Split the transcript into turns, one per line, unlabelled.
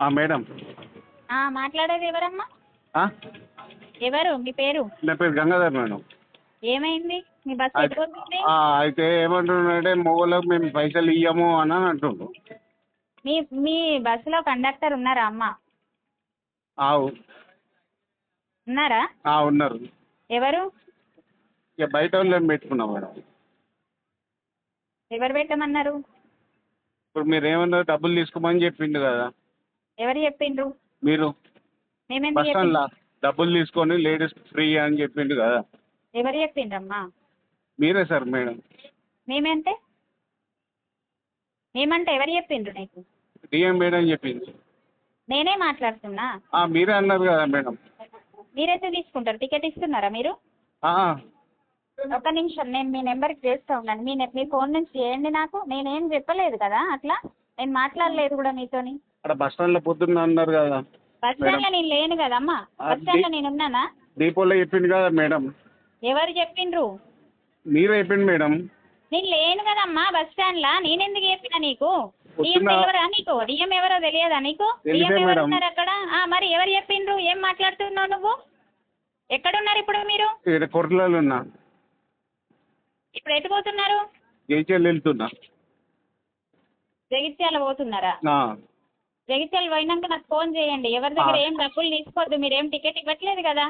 Madam.
మాట్లాడేది ఎవరమ్మా?
ఆ?
ఎవరు మీ పేరు?
నా పేరు గంగాధర్ మేడం.
ఏమైంది? మీ బస్సు
అయితే
ఎటుపోతుంది?
అయితే ఏమంటున్నాడంటే మొగోళ్ళకి మేము పైసలు ఇయ్యము అని అంటుండ్రు.
మీ మీ బస్సులో కండక్టర్ ఉన్నారా అమ్మా?
ఆవు
ఉన్నారా?
ఉన్నారు.
ఎవరు?
ఇక బయట వాళ్ళని పెట్టుకున్నాం మేడం.
ఎవరు పెట్టమన్నారు?
ఇప్పుడు మీరు ఏమన్నారు, డబ్బులు తీసుకోమని చెప్పిండు కదా
ఎవరు చెప్పిండ్రు?
మీరు.
మేమెందుకు
బస్
చెప్పిండ్రు?
స్టాండ్లో డబ్బులు తీసుకొని లేడీస్ ఫ్రీ అని చెప్పిండు కదా.
ఎవరు చెప్పిండ్రమ్మా?
మీరే సార్ మేడం.
మేమంటే ఎవరు చెప్పిండ్రు నీకు?
డిఎం మేడం చెప్పింది.
నేనే మాట్లాడుతున్నా.
మీరే అన్నారు కదా మేడం.
మీరైతే తీసుకుంటారు. టికెట్ ఇస్తున్నారా మీరు? ఒక్క నిమిషం, నేను మీ నెంబర్కి చేస్తూ ఉన్నాను. మీ ఫోన్ నుంచి చేయండి నాకు. నేనేం చెప్పలేదు కదా అట్లా, నేను మాట్లాడలేదు కూడా మీతోని.
అక్కడ బస్ స్టాండ్లో పొద్దున్న అన్నారు కదా.
బస్ స్టాండ్లో నేను లేను కదమ్మా. బస్ స్టాండ్లో నేను ఉన్నానా?
దీపోలో చెప్పిండు కదా మేడం.
ఎవరు చెప్పిండ్రు?
మీరే చెప్పిండు మేడం.
నేను లేను కదమ్మా బస్ స్టాండ్లో. నేనెందుకు చెప్పినా నీకు? డిఎం తెలియదా నీకు? డిఎం ఎవరో తెలియదా నీకు? డిఎం ఎవరు ఉన్నారు అక్కడ? మరి ఎవరు చెప్పిండ్రు? ఏం మాట్లాడుతున్నావు నువ్వు? ఎక్కడున్నారు ఇప్పుడు మీరు?
కొరలలో ఉన్నా.
ఇప్పుడు ఎటు పోతున్నారు?
జైచల్ వెళ్తున్నా.
జగిత్యాల పోతున్నారా? జగిత్యాల పోయినాక నాకు ఫోన్ చేయండి. ఎవరి దగ్గర ఏం డబ్బులు తీసుకోవద్దు. మీరేం టికెట్ ఇవ్వట్లేదు కదా.